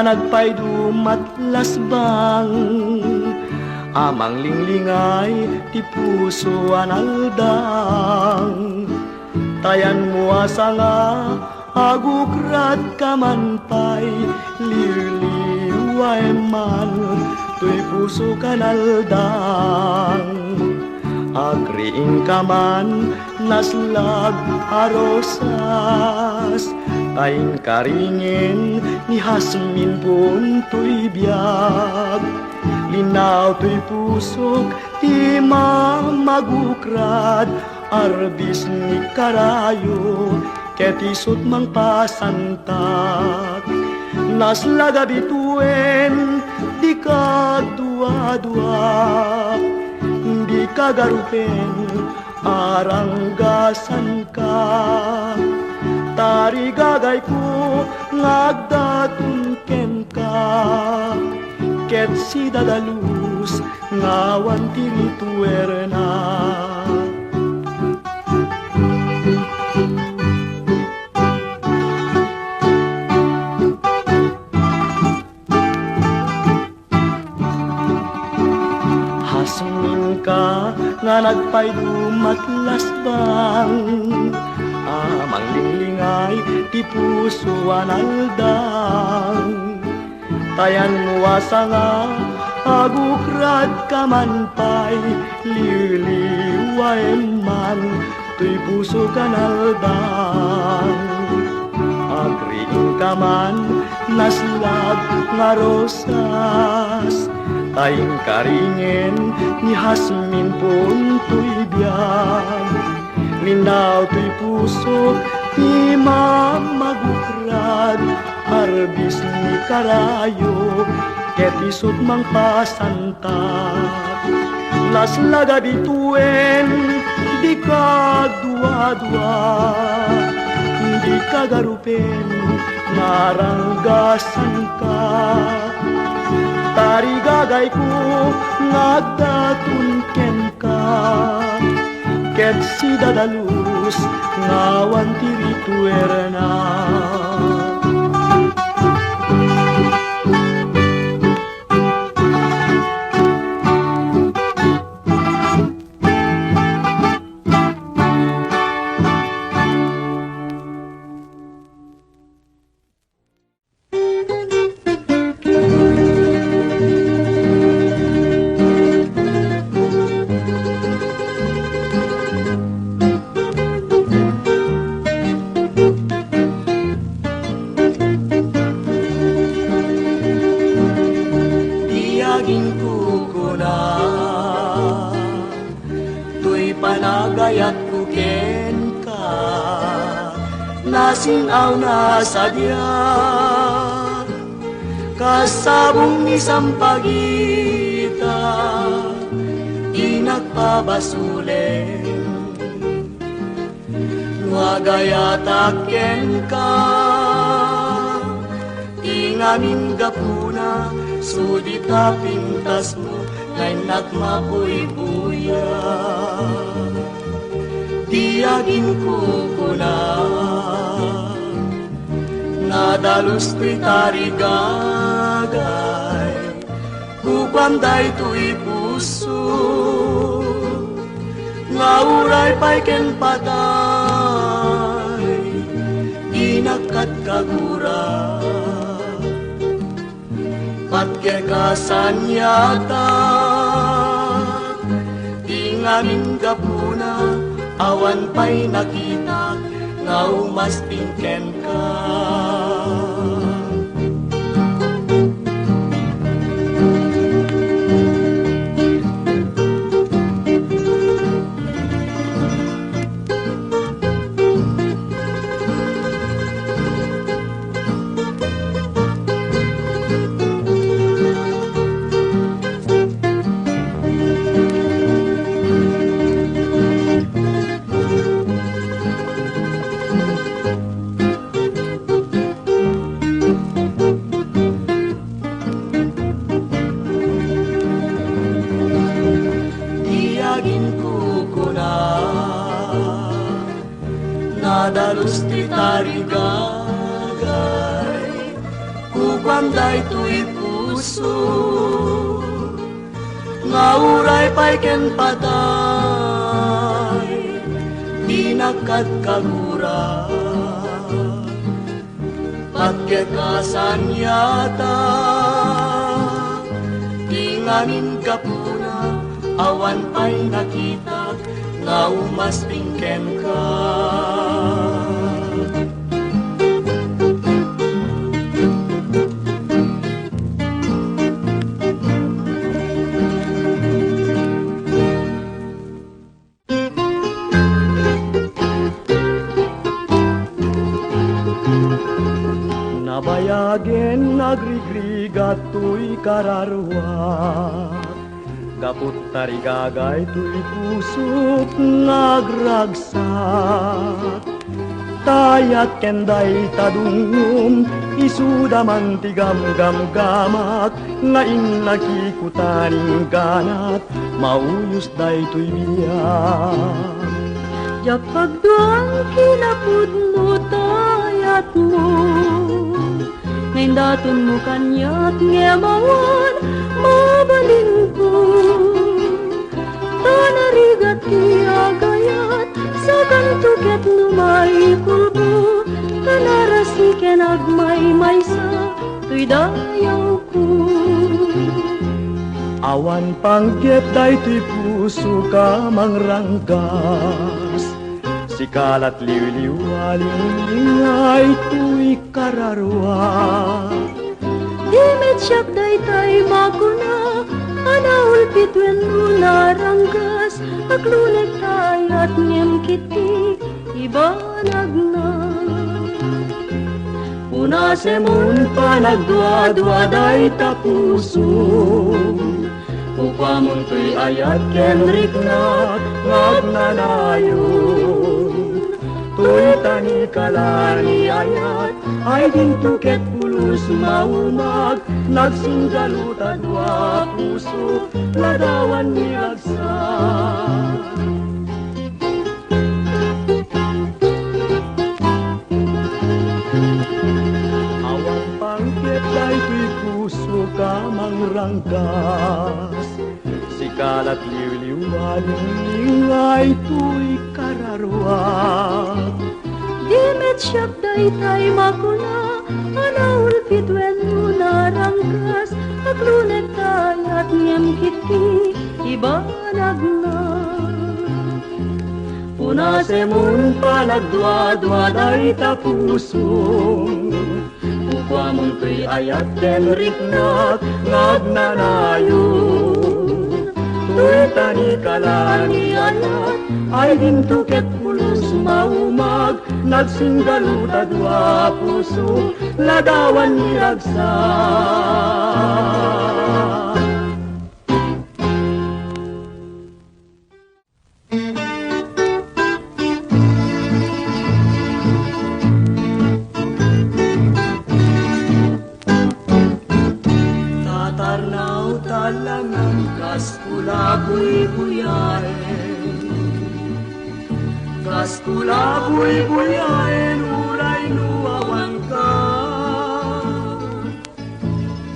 nagpaydumatlasbang amang linglingay ti puso analdang tayan mo asa nga agukrat kamanpay liliway man tuy puso kanaldang agriing kaman naslag arosas tayin karingin ni hasmin pun tuy biag linaw tuy pusok ti mamagukrad arbis ni karayo ketisot mang pasantat naslaga bituen di kadua-dua di kagarupen aranggasan ka tarigagay ko ngagdatun ken ka ket si dadalus ngawan tinituerna hasmin ka nga nagpaydumatlasbang amang linglingay ti puso analdang tayan mo asa nga agukrad kamanpay liliway man tuy puso kanaldang agriing kaman naslag nga rosas tayin karingen ni hasmin pun tuy biag linaw tuy puso ti mamagukrad arbis ni karayo ketisot mang pasantat laslaga bituen di kadua-dua di kagarupen maranggasan ka tarigagay ko ngagdatun ken ka ket si dadalus ngawan tirituerna nasinaw na sadya kasabong isang pagita di nagpabasulen nuagayataken ka di ngamin gapuna sudita pintas mo ngay nagmapuy-puya diagin kukuna nadalus ko'y tarigagay kupanday to'y puso ngauray pa'y ken patay inakat kagura patkekasan yata di ngamin gapuna awan pa'y nakita nga umastingken ka nadalus ti tarigagay kwam daytoy puso nga uray pay ken patay di nakadkagura pagkekasan yata di ngamin kapuna awan pay nakita nga umaspingken ka. Nabayagen nagrigrigat tuy kararwa Gaput tarigagay tuy pusok nagragsak Tayat kenday tadungum isuda man tigam-gam-gamak Ngain nakikutaning ganat mauyos day tuy biyak Japag doang kinapud mo tayat mo Ngayon daton mo kanya't ngemawan mabalin ko Tanarigat kiagayat sa kantuket numay kulbo Kanarasiken agmay-may sa tuy dayaw ko Awan pangget daytoy puso ka mangranggas Sikalat liw-liw alingay tuy kararwa Dimit siyak daytay makuna Anaul pitwen naranggas Aglunek tayat ngem kiti ibanag na Punasemun panagdwa-dwa dayta puso Upamun tuy ayat kenrik na ngagnanayon Tuy tani kalani ayat ay dintuket pulus maumag Nagsinggaluta dua puso ladawan nilagsak Awan pangket daytoy puso ka mangranggas Sikalat liw-liw alingay tuy kararwa Dimit siyak daytay makuna Anaul pitwen naranggas Aglunek tayat ngem kiti ibanag na Punasemun panagdwa-dwa dayta puso Upamun tuy ayat kenrik na ngagnanayon Tuy tani kalani ayat ay dintuket pulus maumag Nagsinggaluta dua puso ladawan niragsak Tatarnaw talangan kas kulabuy-buyain Kas kulabuy-buyain uray nuawan ka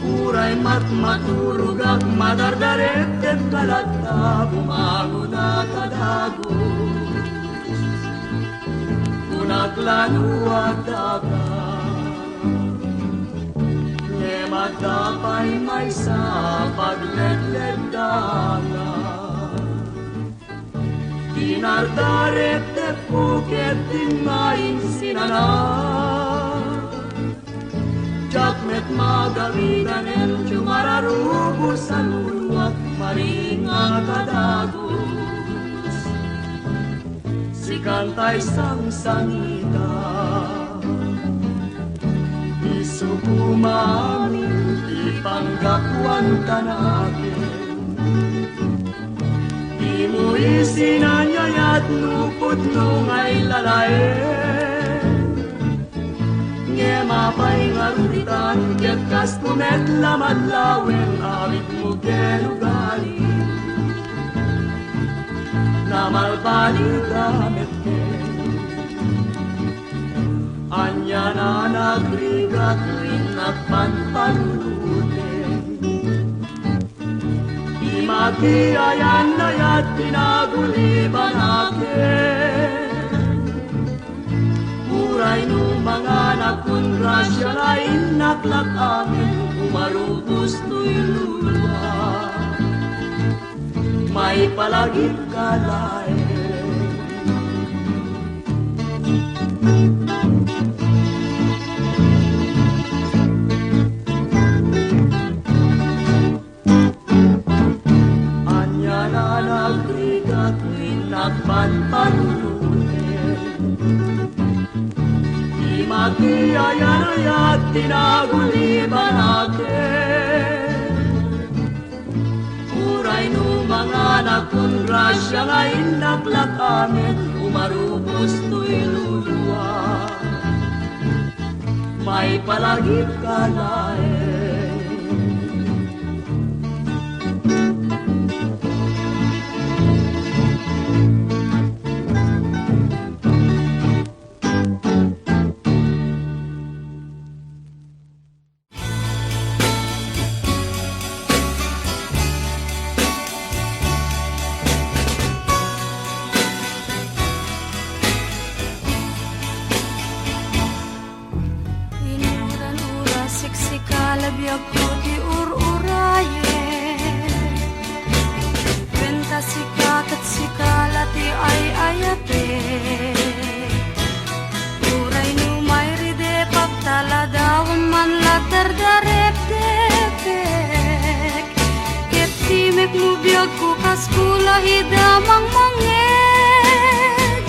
Uray matmaturugak madardaret ket kalata bumaguna kadagos Kunaglanuag daga Nemadapay may sa pagledled daga Dinardaret te puket tinmaing sinana Jakmet magawidan el jumararubo sa luluak maringa kadagos Sikantay sang-sangita Isukumamin ipanggapuan ka natin Di mo isinanyayat lupot nung ay lalaen Nge mapay ngarutan ket kas kumet lamad lawen awit mo gelugali Namalbali damit ken Anya na nagrigat tuwing nagpantaluluteng. Di makiayan na yat pinaguliban akin. Uray no mga nakungrasya na inaklak amin, umarubos to'y lulwa. May palagip ka lain. Anya na nagrigat tuwing nagpantalulunin. Di makiayan na yat tinaguliban akin. Uray no mga nakungrasya nga inaklak amin, umarubos to'y luluwa. May palagip ka lain. Biag ko di ur-uraye, benta sikat at sikalati ay ayate. Uray no may ride pagtala daw man latar darep-depek. Ket timek mo biag ko kaskula hidamang mangeg.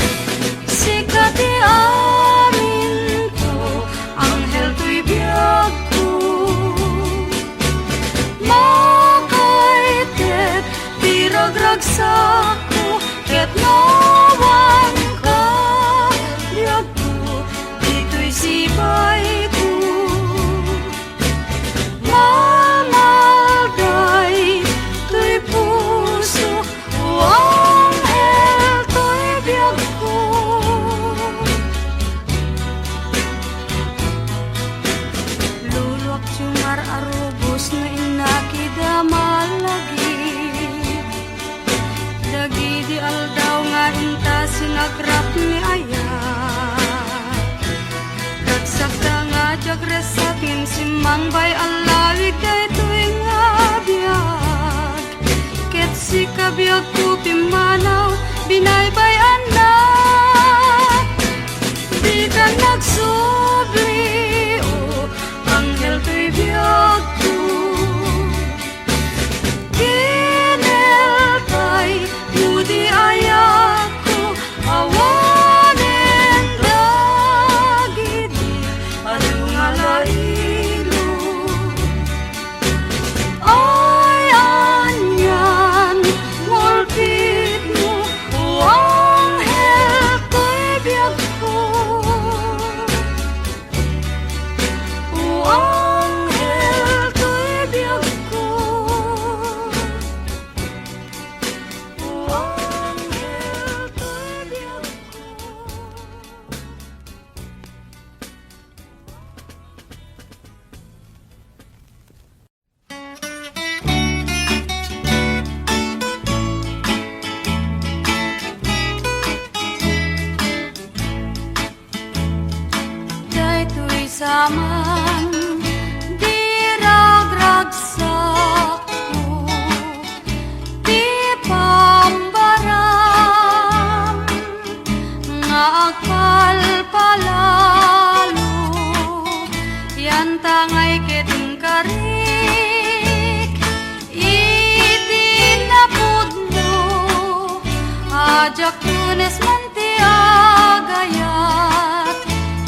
Sikat di amin ko, anghel to'y biag ko. Makaitet, tiragragsak ko, ket nawan ka, liag ko, dito'y sibay ko. Mamalday, to'y puso, anghel, to'y biag ko. Luluak tiyumar arubos na inakidamalagi. Dagi di aldaw nga inta sinagrap ni ayat. Ragsak da nga jagresakin si mangbay alawig kay tuwing abiyag. Ket si kabiyag ko pimanaw binaybay anak. Di ka nagsubli o anghel to'y biyag ko. Kineltay, mudi ayak ko, awanen dagidi, adung alailo. Ay anyan, ngolpit mo, o anghel to'y biyag ko. O anghel to'y biyag ko. O anghel to'y biyag ko. Daytoy saman, di ragragsak ko, di pambaram, nga agpalpalalo, yan tangay ketong karik, itinapod mo, ajak tunes mantiagayat,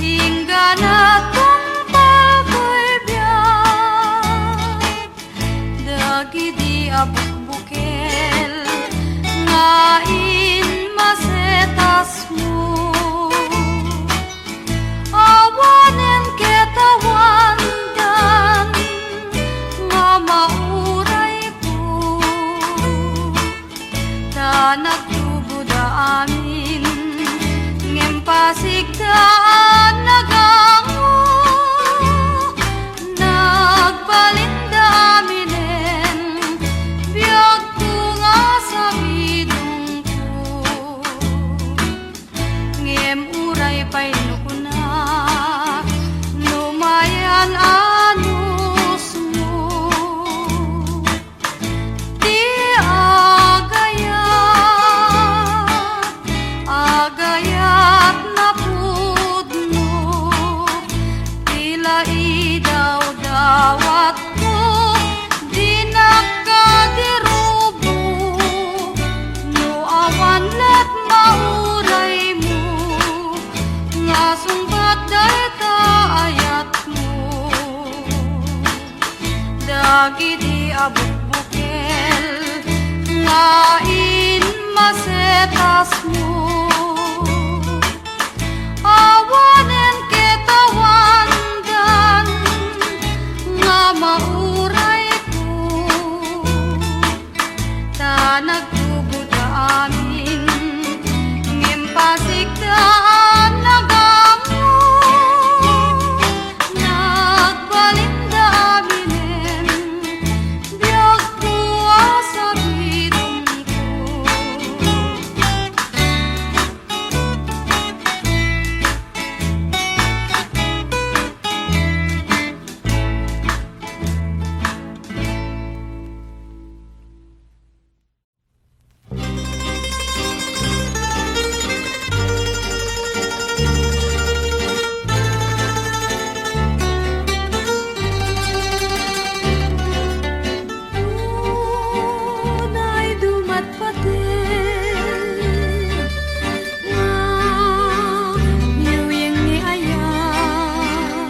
hingga natumpal ko'y biyag. Dagi di abuk-bukel, ngain masetas mo. Awanen ketawandan, nga mauray ko. Tanagtubo da amin, ngem pasigdaan naga abukbukel ngain masetas mo awanen ketawandan nga mauray ko ta nagtubod amin ngimpasikdaan nagamo nagbalinda aminen biyag ko sa bidong ko. Tunay dumat patin nga biyuyeng ni ayan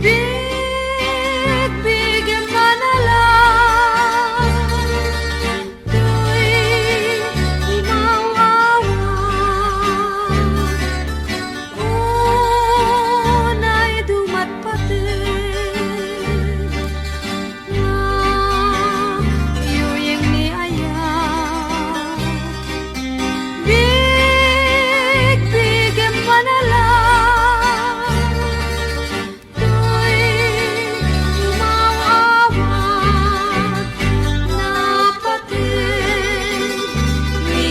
big-bigyan manalan tuy imawawan tunay dumat patin nga biyuyeng ni ayan big-bigyan manalan tuy imawawan napatin ni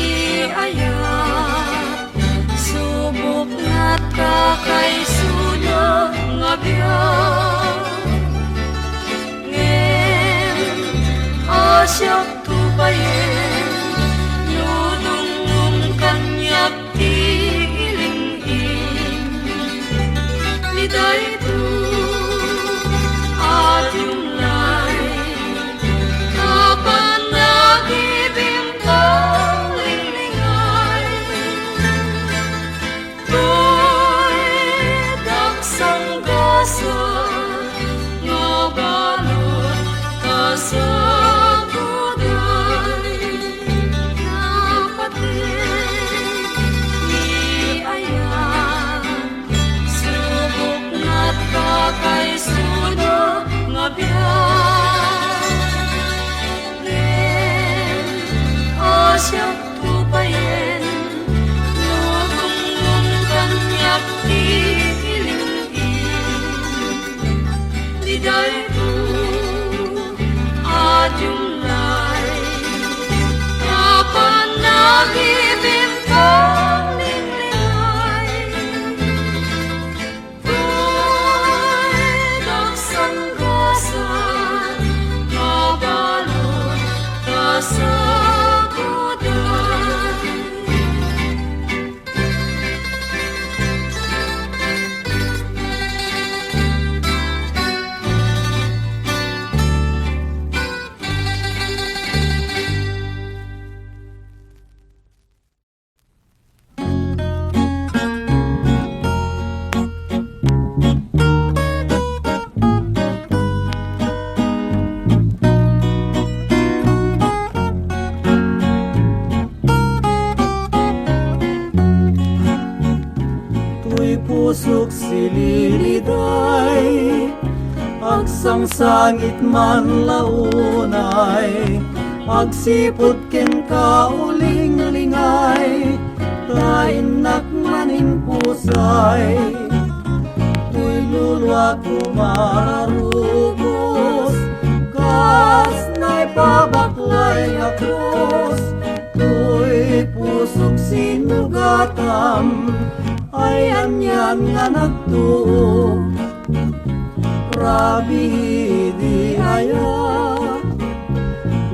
ayan subok na't kakaisuno nga biyag ngem asyak tubayen nunungum kanyak ti iling-ing liday tu at yung lay kapan nagibimpang linglingay tuy daksang gasa nga balot kasaguday napatin ni ayan subok na't kakaisuno nga biyag ngem asyak tubayen nunungum kanyak ti iling-ing liday tu at yung lay kapan nagibimpang linglingay tuy daksang gasa nga balot kasaguday. Tuy pusok sililiday agsangsangit man launay agsipot ken kauling-lingay tainak manin pusay tuy lulwa kumararugos kas nay pabaklay akros tuy pusok sinugatam ay anyan nga nagtuo rabi di ayat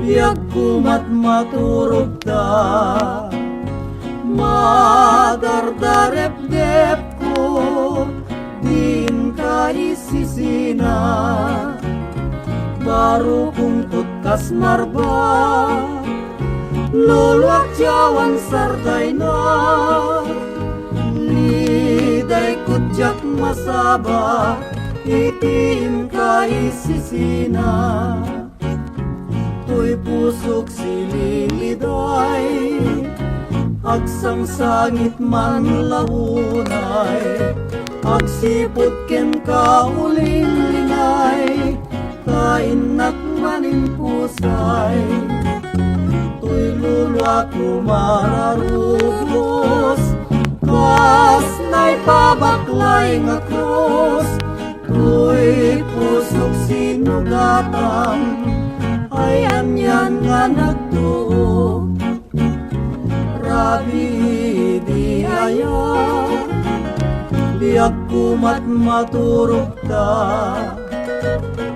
biag kumat maturog ta madardarep-dep ko din kaisisina baru kung tutkas marba luluak jawan sarday na liday kutjak masaba itim kaisisina pusok sililiday, agsang sangit man lahunay, agsipot ken kauling lingay, kainak manin pusay. Tuy luluak lumararubos, kas na'y pabaklay nga krus. Tuy pusok sinugatan, ay anyan nga nagtuo. Rabi di aya, biag kumat maturog ta,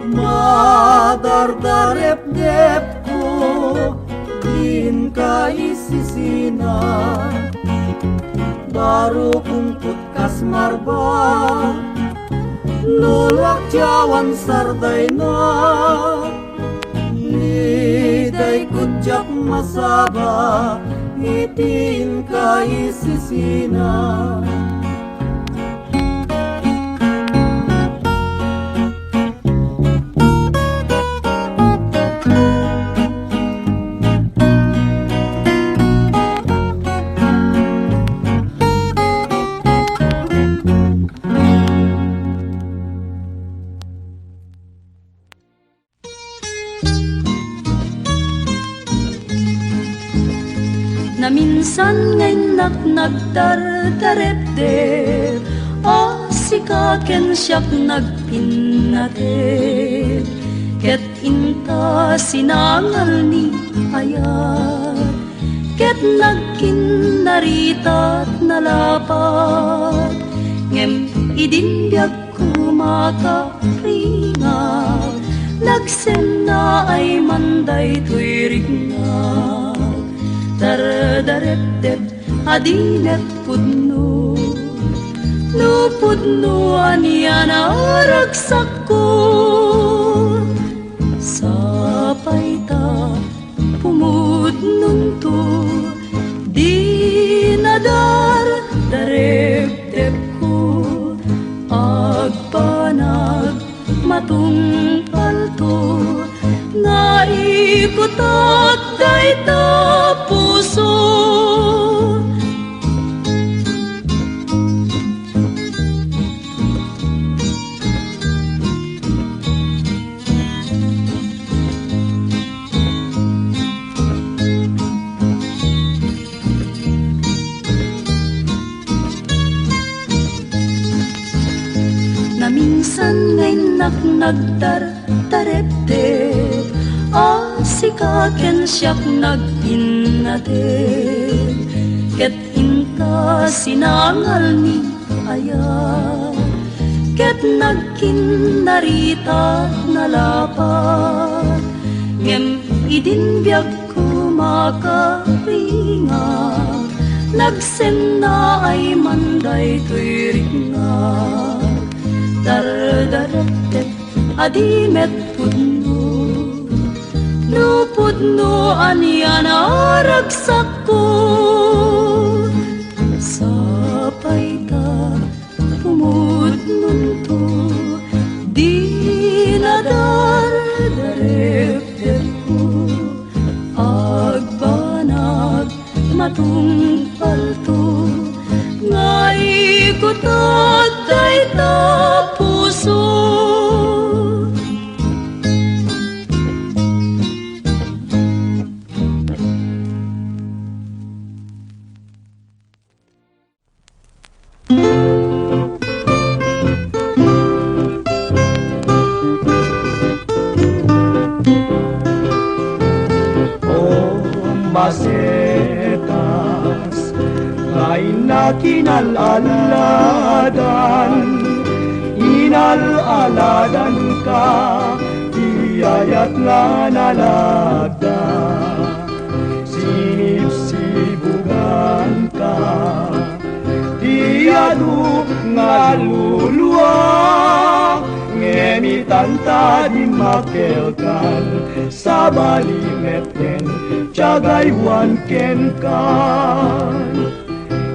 madardarep-dep ko, din ka isisina. Baru kungkut kasmarba, lulak jawan sarday na, liday kutyak masaba, itin ka isisina. Na minsan nga'y nagdardarep-dep, asikaken siyak nagpinatet, ket inta sinangal ni ayat, ket nagkinaritat nalapat, ngem idinbiag kumakaringat, nagsen na ay manday tuwirig nga. Dardarep-dep adinet pudno, no pudno aniya na ragsak ko. Sapay ta pumudnon to, di na dardarep-dep ko. Agpanag matungpal to, nga ikot at dayta puso. Na minsan nga'y nagdardarep-dep, asikaken siyak nagpinatet, ket inta sinangal ni ayat, ket nagkinarita nalapat, ngem idinbiag kumakaringat, nagsen na ay manday tuwirig nga. Dardarep-dep adimet pudno, no pudno aniya na ragsak ko. Sapay ta pumudnon to, di na dardarep-dep ko. Agbanag matungpal to, nga ikot at dayta puso. Masetas, ngayon na kinalaladan, inalaladan ka, iyayat nga nalagda. Sinip-sibugan ka, iyadu nga luluwa, ngemitanta di makelkan, sa balimet ken Tiyagaywan ken kan,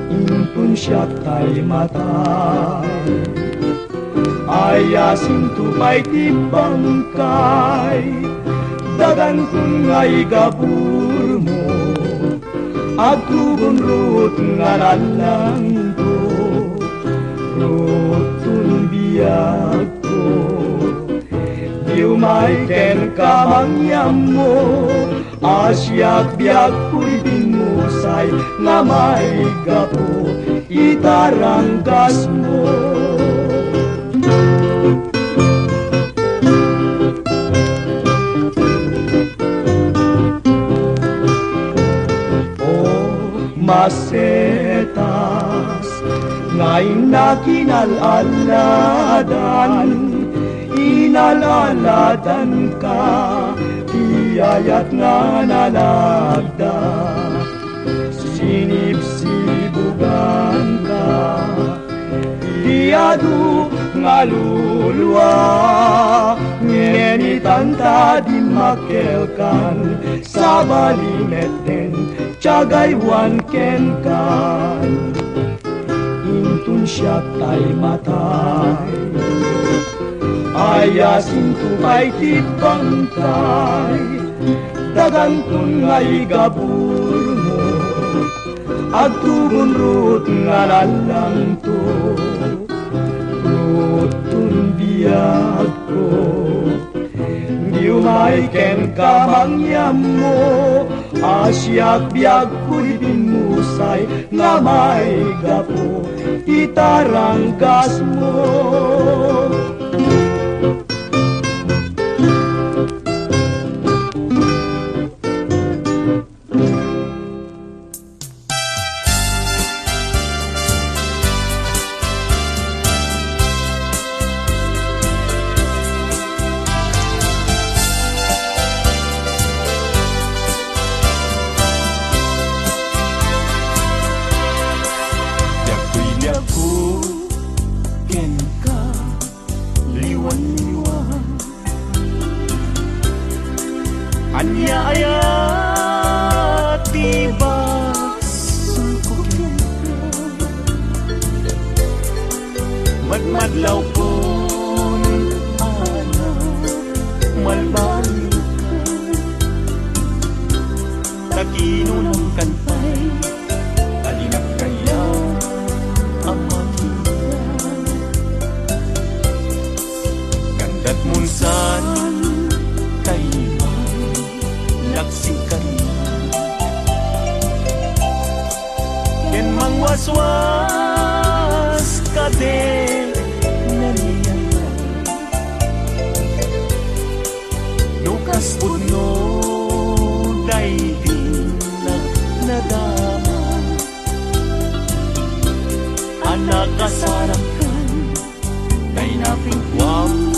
impun siya tay matay, ayasin tupay tibangkay, dagan kun ngay gabur mo agtubon rut ngaralang ko rutun biag ko diw may ken kamangyam mo asyak biag kuy binusay nga may gapo itaranggas mo. Masetas ngayon na kinalaladan inalaladan ka tiyayat nga nalagda sinipsibugan ka tiyadu nga lulwa ngenitanta di makelkan sa balimeten Chagaywan ken kan intun siya tay matay ayasin tupay tibangkay dagan kun ngay gabur mo agtubon rut nga lalang to rutun biag ko diw may ken kamangyam mo asyak biag kuy binusay nga may gapo itaranggas mo. Anya ayat tiba sungkukin madmadlaw pun ana malbalik takinunong kantay talinap kaya ang makita kandat munsan laksikan ken mangwaswas kade naniyay nukas puno daigdig nadama anak kasarakan kay napingwam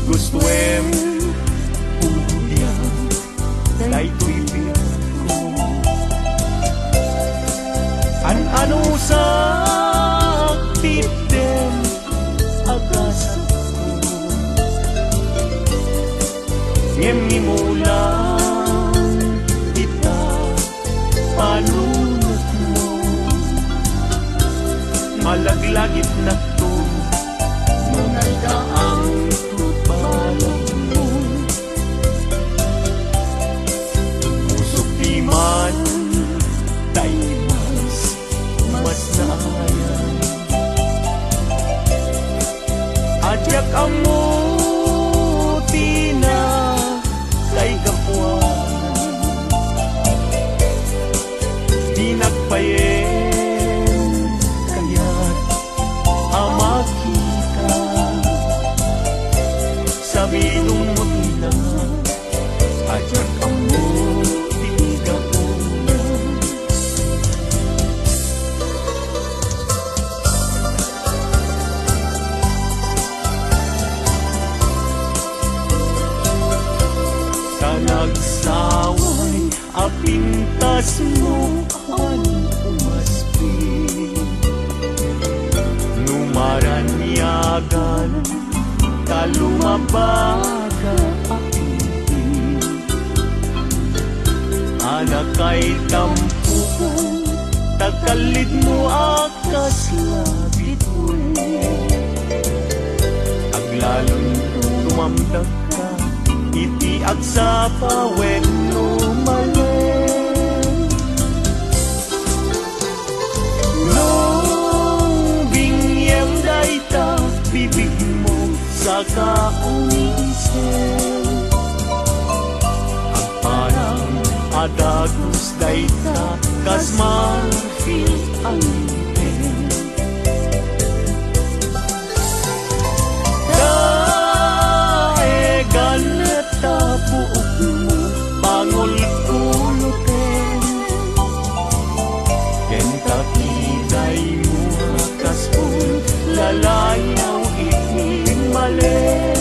gustuem udiang dai tuipit ko an sak titen agas ko ngem mulang kita palunod mo malaglagit na to nung nagdaang man tayo mas naayan adyak amo tina kay kapuan di nagpayen kaya't amakita sabi nung mutila adyak amo Kalumabaga aking anak kay tampukan, tagalid mo akas labit aglalon tumamdag ka, iti agsa pawen lumalen. Nung bingyem dayta, bibig mo sa kaunisen, ang parang adagos dayta, kas marfil ang pen. Daegan na buok mo, bangol kulutin, ken kakiday mo kaspul, lalayaw malen.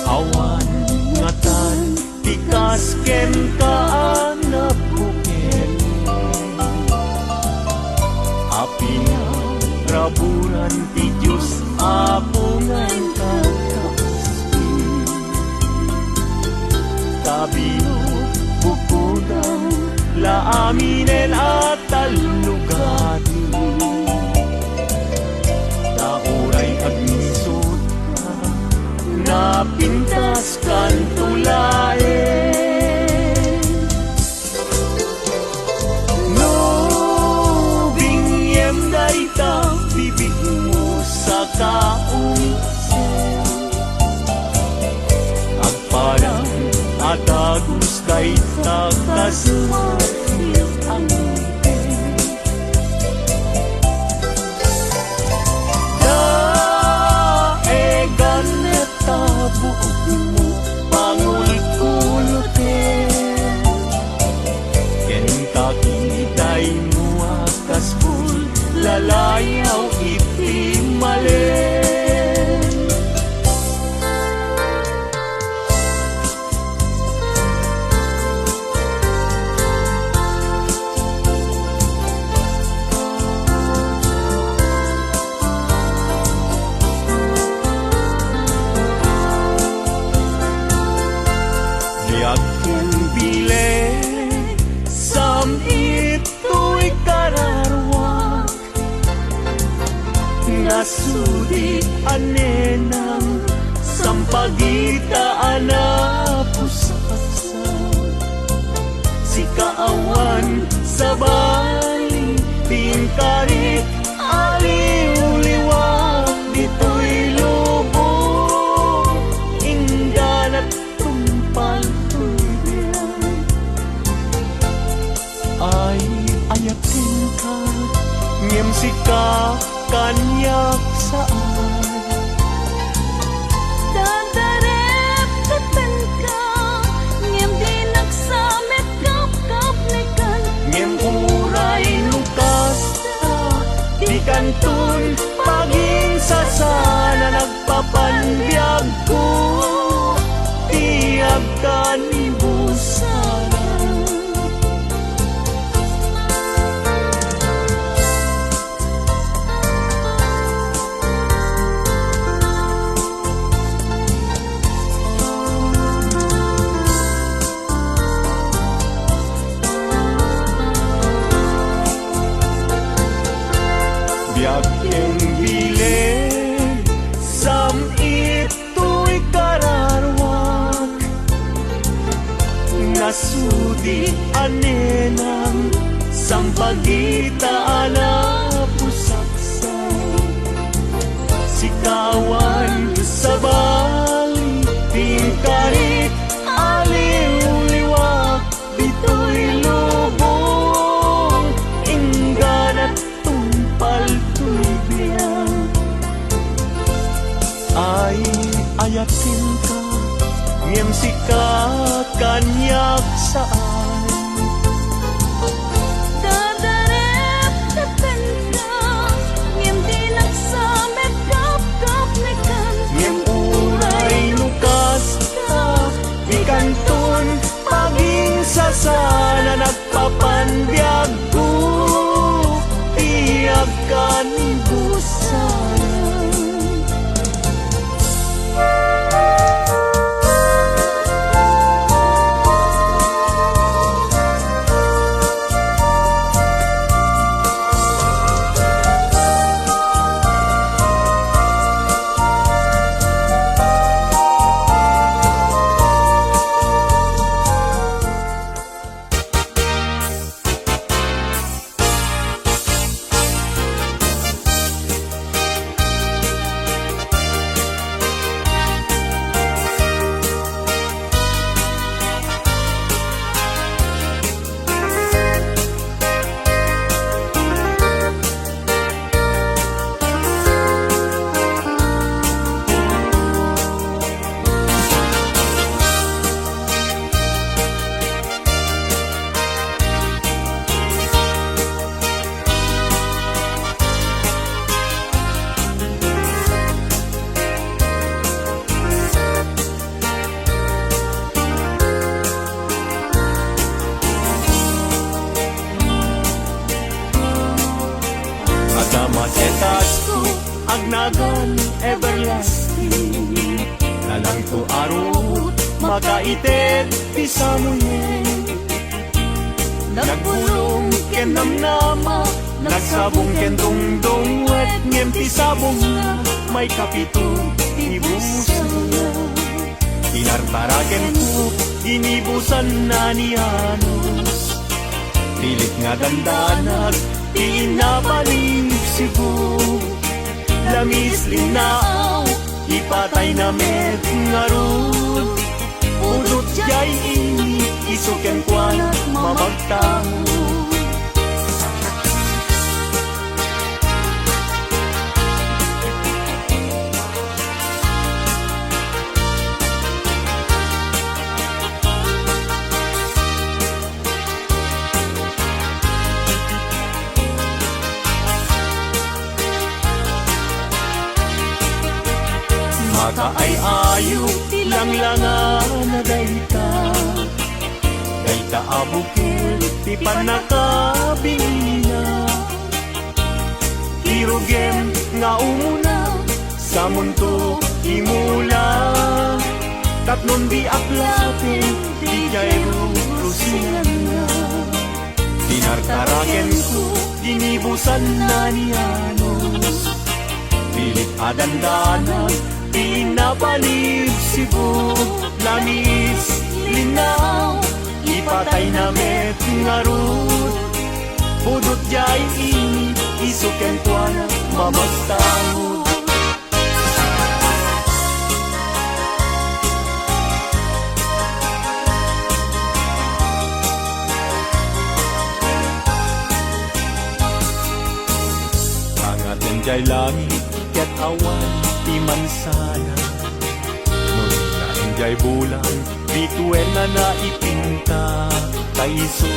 Awan ngatan tikas ken kaan na buken, api na raburan ti Diyos apungan kakasbin. Kabino bukudang laaminen at talugati, nauray agnisot ka, napintas kan tulaen. No bingyem dayta, bibig mo sa kaunisen, agparang atagos dayta, kas marfil ang pen. Daegan neta buok mo, bangol kulutin, ken kakiday mo akas bul, lalayaw iti malen. Diagken bile sam ito'y kararwak, nasudi anenang sampagita anapusaksa, si kaawan sa bali tingkari aliw-liwak, dito'y lubong ingganat tumpal tuwian. Ay ayatin ka, ngem sika kanyak saan, Dadarep katan ka, ngem di nagsamet kap-kaplikan, ngem uray lukas ta, di kantun paging sasana nagpapanbiyag ko, tiyag ka ni busana. Biyaking bilin, sam ito'y kararwak, nasudi anenang sampagita anapusaksan, sikawan sa bali tingkari aliw-liwak, dito'y lubong ingganat tumpal tuwian. Ay ayatin ka, ngem sika kanyak saan, dadarep katan ka, panbiag ko tiyak kan busaran. Masetas ko agnagan everlasting nalang to arot makaitet pisa mo yen. Nagbulong ken namnama nagsabong ken dongdong wet ngem tisabong na may kapito ibusan na. Tinartaraken ko inibusan na ni Anos pilit nga dandanag pinapalig Cebu. Lamis linao ipatay na met ngarut udot jay ini isuken kwan mamagtao. Maka ay ayo tilanglangan na dayta dayta abukil ti panakabingina irugem nga umuna sa mundo imula tatnon di aklatin di jay rusinan na. Tinartaraken ko dinibusan na ni Anos pilit adandanan pinapalig Cebu. Lamis linaw ipatay na met ngarut pudot jay ini isuken tuana mamagtawod. Angaten jay langit ket awan ti mansana nun na enjay bulan bituel na naipinta kaiso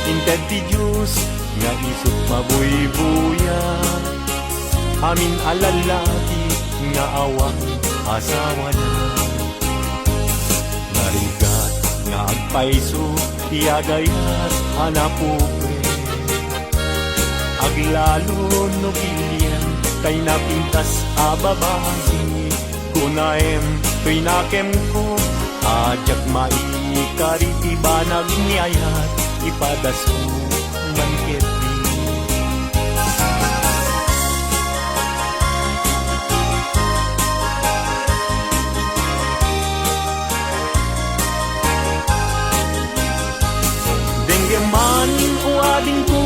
inted ti Diyos nga isut mabuybuya amin alalaki nga awang asawa na narigat nga agpaiso ti agayat anapupe aglalo no pilyan kay napintas ababahi kunaem pinakem ko ajak maikariti banag niayat ipadaso manketi. Denggeman uading ko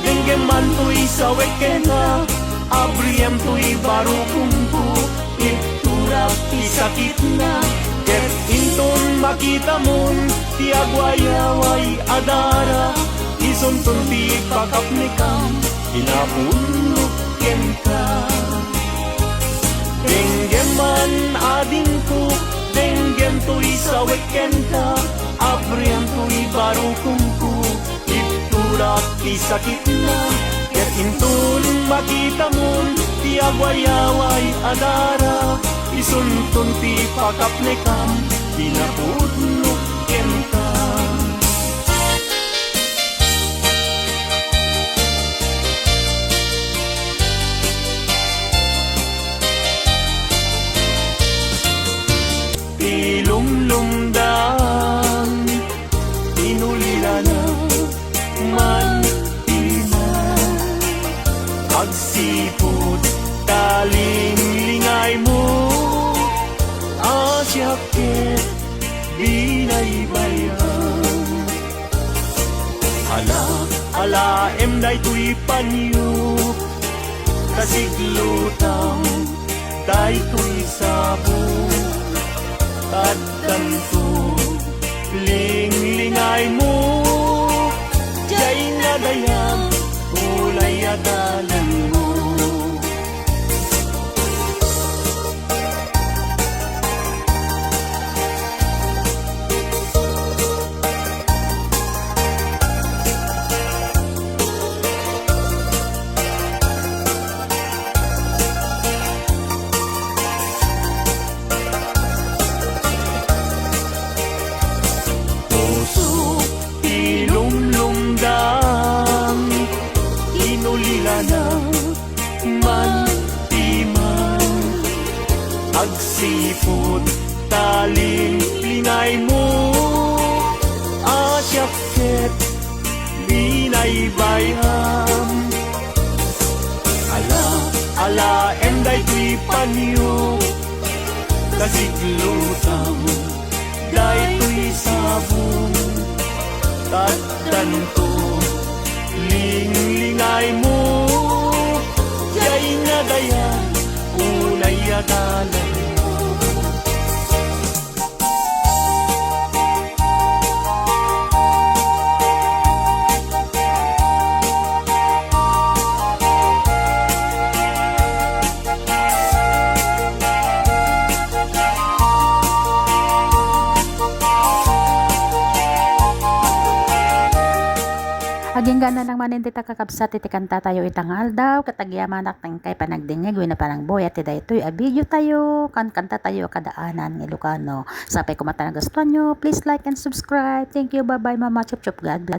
denggeman tuy sawek kena abriem tuy baru kumpu iturap isakit na ket inton makita mon tiagwayaway adara isuntun ti pakapnikam inapunok kenta. Denggeman ading ko denggem tuy sawek kenta abriem tuy baru kumpu iturap isakit na ket intun makita mon ti agwayaway adara isuntun ti pakapnekam pinapudno kenta. man timan. Agsipod taling lingay mo, asyakit binaybayan. Ala, day tuy panyo, kasiglutaw, day tuy sabo, kaddanto, lingay mo, jay nadayang, ulay adalan mo. Man timan, agsipod taling lingay mo, asyakit binaybayan. Ala, day tuy panyo, kasiglutaw, day tuy sabong, kaddanto, lingay mo, jay nadayan, ulay adalan mo. Aging gana lang manin ti kakabsat iti kanta tayo itangal daw katagyaman nakting kay panagdingig wina parang boy at ito'y a video tayo kan kanta tayo kadaanan ng Ilocano. Sapay kumata na gusto nyo, please like and subscribe. Thank you, bye bye mama, chup chup, God bless.